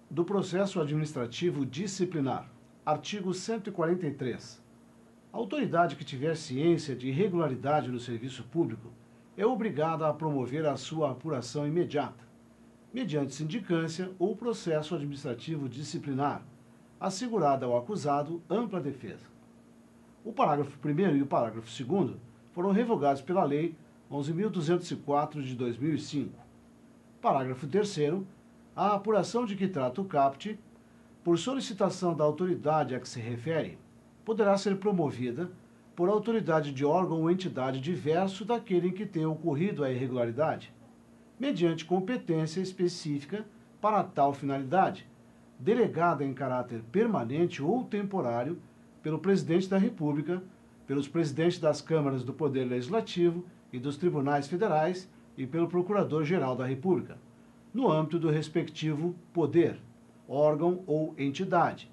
do processo administrativo disciplinar. Artigo 143. A autoridade que tiver ciência de irregularidade no serviço público é obrigada a promover a sua apuração imediata, mediante sindicância ou processo administrativo disciplinar, assegurada ao acusado ampla defesa. O parágrafo 1º e o parágrafo 2º foram revogados pela Lei 11.204 de 2005. Parágrafo 3º. A apuração de que trata o caput, por solicitação da autoridade a que se refere, poderá ser promovida por autoridade de órgão ou entidade diverso daquele em que tenha ocorrido a irregularidade, mediante competência específica para tal finalidade, delegada em caráter permanente ou temporário pelo Presidente da República, pelos presidentes das câmaras do Poder Legislativo e dos tribunais federais e pelo Procurador-Geral da República, no âmbito do respectivo poder, órgão ou entidade,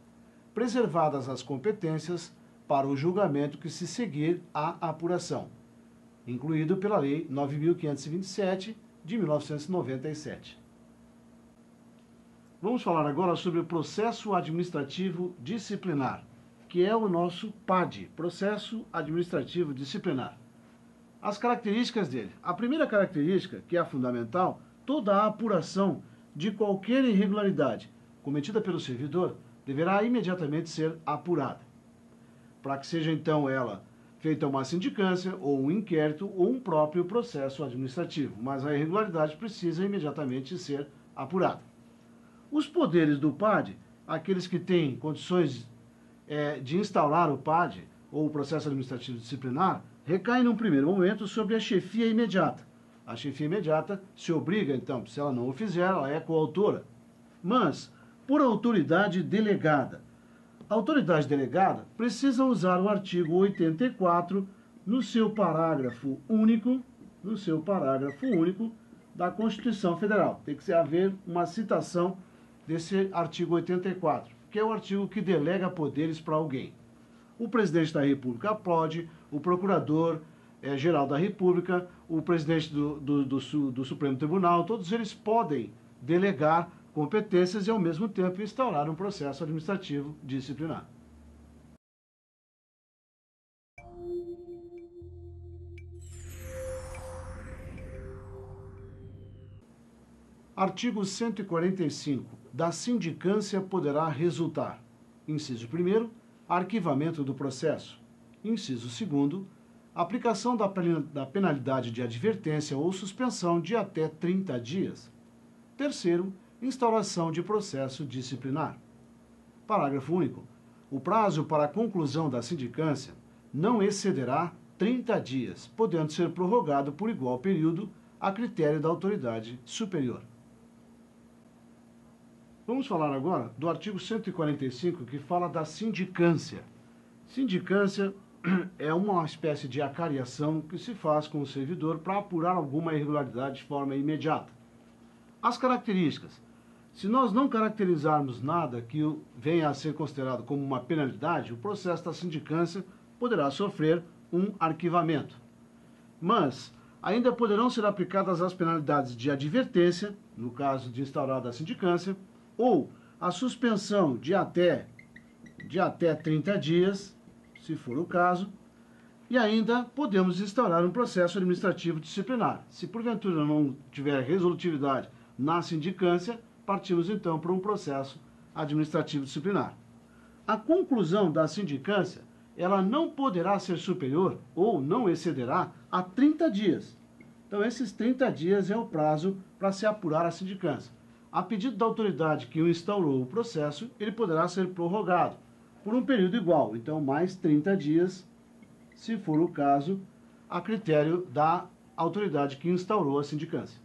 preservadas as competências para o julgamento que se seguir à apuração, incluído pela Lei 9.527 de 1997. Vamos falar agora sobre o processo administrativo disciplinar, que é o nosso PAD, Processo Administrativo Disciplinar. As características dele. A primeira característica, que é a fundamental, toda a apuração de qualquer irregularidade cometida pelo servidor deverá imediatamente ser apurada, para que seja então ela feita uma sindicância ou um inquérito ou um próprio processo administrativo, mas a irregularidade precisa imediatamente ser apurada. Os poderes do PAD, aqueles que têm condições de instaurar o PAD ou o processo administrativo disciplinar, recaem num primeiro momento sobre a chefia imediata. A chefia imediata se obriga, então, se ela não o fizer, ela é coautora. Mas, por autoridade delegada. A autoridade delegada precisa usar o artigo 84 no seu parágrafo único, da Constituição Federal. Tem que haver uma citação desse artigo 84, que é o artigo que delega poderes para alguém. O presidente da República pode, o procurador-geral da República, o presidente do Supremo Tribunal, todos eles podem delegar competências e, ao mesmo tempo, instaurar um processo administrativo disciplinar. Artigo 145. Da sindicância poderá resultar: inciso 1º, arquivamento do processo. Inciso 2º, aplicação da penalidade de advertência ou suspensão de até 30 dias. 3º, instauração de processo disciplinar. Parágrafo único. O prazo para a conclusão da sindicância não excederá 30 dias, podendo ser prorrogado por igual período a critério da autoridade superior. Vamos falar agora do artigo 145, que fala da sindicância. Sindicância é uma espécie de acariação que se faz com o servidor para apurar alguma irregularidade de forma imediata. As características. Se nós não caracterizarmos nada que venha a ser considerado como uma penalidade, o processo da sindicância poderá sofrer um arquivamento. Mas ainda poderão ser aplicadas as penalidades de advertência, no caso de instaurada a sindicância, ou a suspensão de até 30 dias, se for o caso, e ainda podemos instaurar um processo administrativo disciplinar. Se porventura não tiver resolutividade na sindicância, partimos então para um processo administrativo disciplinar. A conclusão da sindicância, ela não poderá ser superior ou não excederá a 30 dias. Então esses 30 dias é o prazo para se apurar a sindicância. A pedido da autoridade que o instaurou o processo, ele poderá ser prorrogado por um período igual, então mais 30 dias, se for o caso, a critério da autoridade que instaurou a sindicância.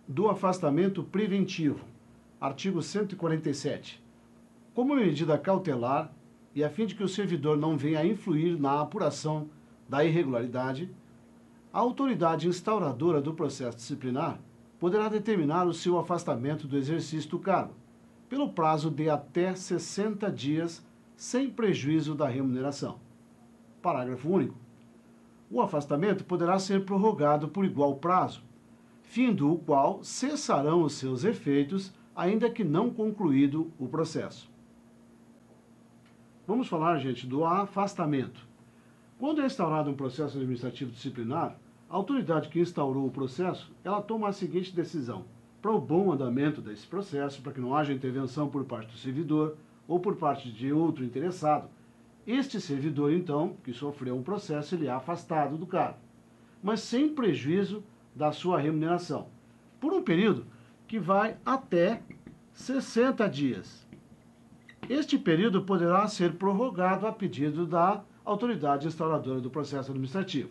Do afastamento preventivo. Artigo 147. Como medida cautelar, e a fim de que o servidor não venha a influir na apuração da irregularidade, a autoridade instauradora do processo disciplinar poderá determinar o seu afastamento do exercício do cargo, pelo prazo de até 60 dias, sem prejuízo da remuneração. Parágrafo único. O afastamento poderá ser prorrogado por igual prazo, findo o qual cessarão os seus efeitos, ainda que não concluído o processo. Vamos falar, gente, do afastamento. Quando é instaurado um processo administrativo disciplinar, a autoridade que instaurou o processo, ela toma a seguinte decisão: para o bom andamento desse processo, para que não haja intervenção por parte do servidor ou por parte de outro interessado, este servidor, então, que sofreu um processo, ele é afastado do cargo, mas sem prejuízo da sua remuneração, por um período que vai até 60 dias. Este período poderá ser prorrogado a pedido da autoridade instauradora do processo administrativo,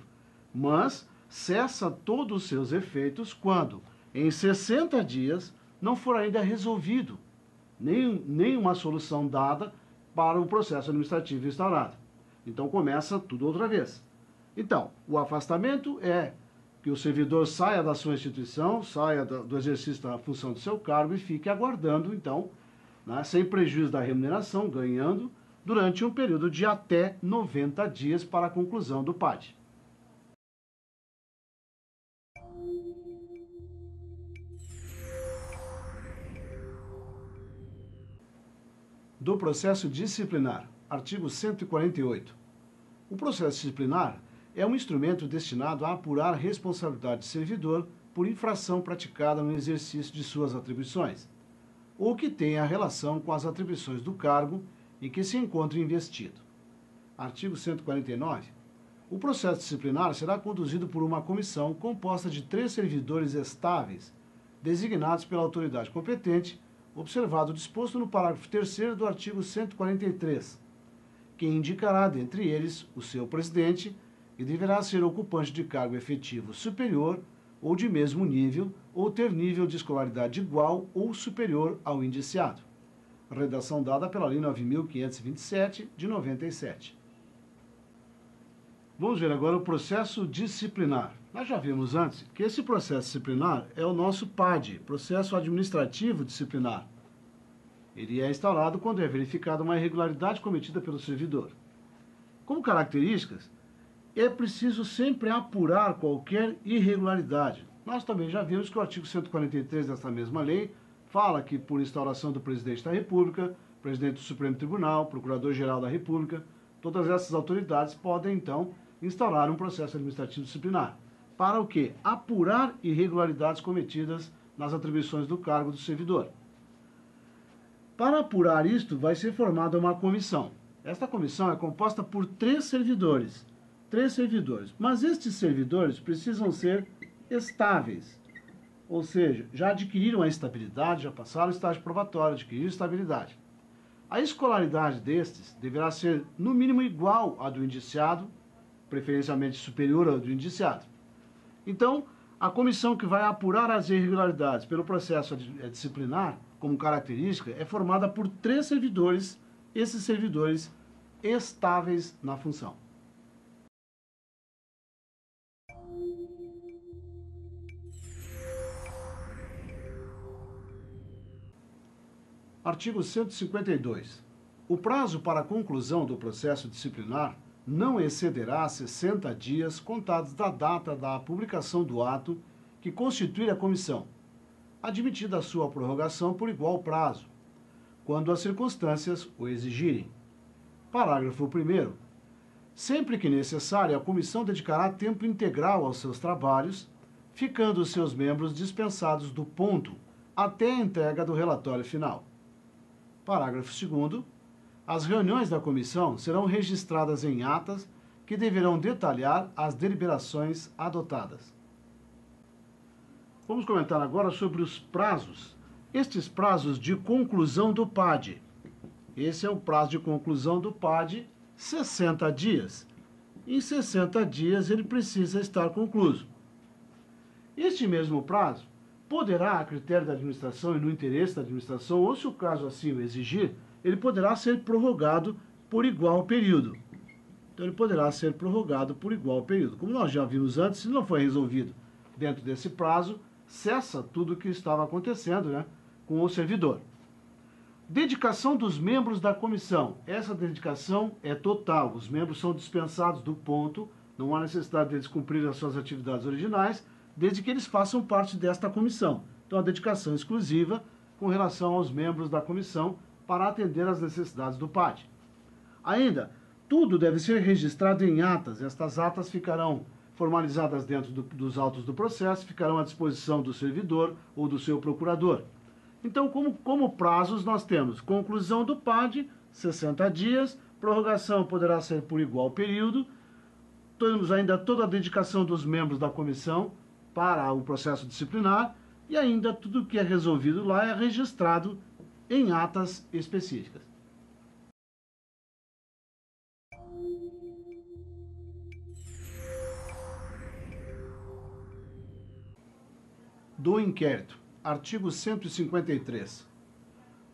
mas cessa todos os seus efeitos quando, em 60 dias, não for ainda resolvido nenhuma solução dada para o processo administrativo instaurado. Então começa tudo outra vez. Então, o afastamento é que o servidor saia da sua instituição, saia do exercício da função do seu cargo e fique aguardando, então, né, sem prejuízo da remuneração, ganhando, durante um período de até 90 dias para a conclusão do PAD. Do processo disciplinar, artigo 148. O processo disciplinar é um instrumento destinado a apurar a responsabilidade do servidor por infração praticada no exercício de suas atribuições, ou que tenha relação com as atribuições do cargo em que se encontra investido. Artigo 149. O processo disciplinar será conduzido por uma comissão composta de 3 servidores estáveis, designados pela autoridade competente, observado o disposto no parágrafo 3º do artigo 143, que indicará, dentre eles, o seu presidente, e deverá ser ocupante de cargo efetivo superior ou de mesmo nível, ou ter nível de escolaridade igual ou superior ao indiciado. Redação dada pela Lei 9.527, de 97. Vamos ver agora o processo disciplinar. Nós já vimos antes que esse processo disciplinar é o nosso PAD, Processo Administrativo Disciplinar. Ele é instaurado quando é verificada uma irregularidade cometida pelo servidor. Como características, é preciso sempre apurar qualquer irregularidade. Nós também já vimos que o artigo 143 dessa mesma lei fala que, por instauração do presidente da República, presidente do Supremo Tribunal, procurador-geral da República, todas essas autoridades podem, então, instaurar um processo administrativo disciplinar. Para o quê? Apurar irregularidades cometidas nas atribuições do cargo do servidor. Para apurar isto, vai ser formada uma comissão. Esta comissão é composta por 3 servidores. Mas estes servidores precisam ser estáveis. Ou seja, já adquiriram a estabilidade, já passaram o estágio probatório, adquiriram estabilidade. A escolaridade destes deverá ser, no mínimo, igual à do indiciado, preferencialmente superior à do indiciado. Então, a comissão que vai apurar as irregularidades pelo processo disciplinar, como característica, é formada por 3 servidores, esses servidores estáveis na função. Artigo 152. O prazo para a conclusão do processo disciplinar não excederá 60 dias contados da data da publicação do ato que constituir a comissão, admitida a sua prorrogação por igual prazo, quando as circunstâncias o exigirem. Parágrafo 1º. Sempre que necessário, a comissão dedicará tempo integral aos seus trabalhos, ficando os seus membros dispensados do ponto até a entrega do relatório final. Parágrafo 2º. As reuniões da comissão serão registradas em atas que deverão detalhar as deliberações adotadas. Vamos comentar agora sobre os prazos. Estes prazos de conclusão do PAD. Esse é o prazo de conclusão do PAD, 60 dias. Em 60 dias ele precisa estar concluído. Este mesmo prazo poderá, a critério da administração e no interesse da administração, ou se o caso assim o exigir, ele poderá ser prorrogado por igual período. Então, ele poderá ser prorrogado por igual período. Como nós já vimos antes, se não for resolvido dentro desse prazo, cessa tudo o que estava acontecendo, né, com o servidor. Dedicação dos membros da comissão. Essa dedicação é total. Os membros são dispensados do ponto, não há necessidade deles cumprirem as suas atividades originais, desde que eles façam parte desta comissão. Então, a dedicação exclusiva com relação aos membros da comissão para atender às necessidades do PAD. Ainda, tudo deve ser registrado em atas. Estas atas ficarão formalizadas dentro dos autos do processo, ficarão à disposição do servidor ou do seu procurador. Então, como prazos, nós temos conclusão do PAD, 60 dias, prorrogação poderá ser por igual período, temos ainda toda a dedicação dos membros da comissão para o processo disciplinar e ainda tudo que é resolvido lá é registrado em atas específicas. Do inquérito. Artigo 153.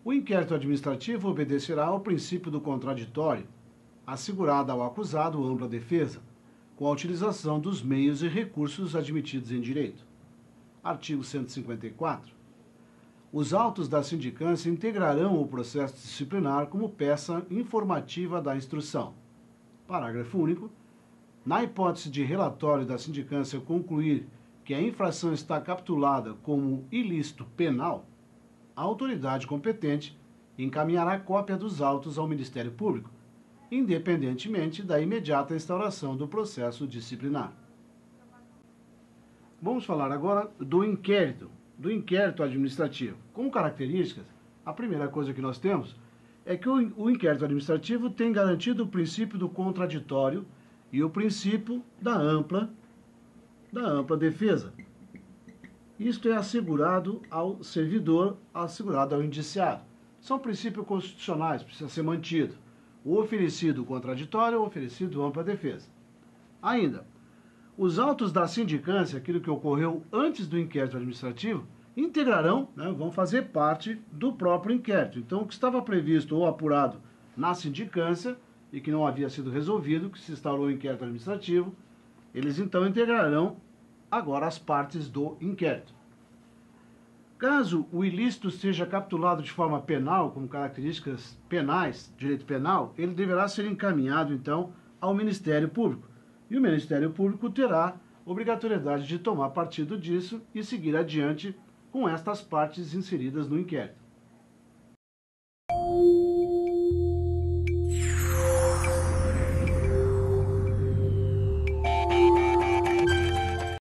O inquérito administrativo obedecerá ao princípio do contraditório, assegurada ao acusado ampla defesa, com a utilização dos meios e recursos admitidos em direito. Artigo 154. Os autos da sindicância integrarão o processo disciplinar como peça informativa da instrução. Parágrafo único. Na hipótese de relatório da sindicância concluir que a infração está capitulada como ilícito penal, a autoridade competente encaminhará cópia dos autos ao Ministério Público, independentemente da imediata instauração do processo disciplinar. Vamos falar agora do inquérito administrativo. Como características, a primeira coisa que nós temos é que o inquérito administrativo tem garantido o princípio do contraditório e o princípio da ampla defesa. Isto é assegurado ao servidor, assegurado ao indiciado. São princípios constitucionais, precisa ser mantido. O oferecido contraditório, o oferecido ampla defesa. Ainda, os autos da sindicância, aquilo que ocorreu antes do inquérito administrativo, integrarão, vão fazer parte do próprio inquérito. Então, o que estava previsto ou apurado na sindicância e que não havia sido resolvido, que se instaurou o inquérito administrativo, eles então integrarão agora as partes do inquérito. Caso o ilícito seja capitulado de forma penal, como características penais, direito penal, ele deverá ser encaminhado então ao Ministério Público. E o Ministério Público terá obrigatoriedade de tomar partido disso e seguir adiante com estas partes inseridas no inquérito.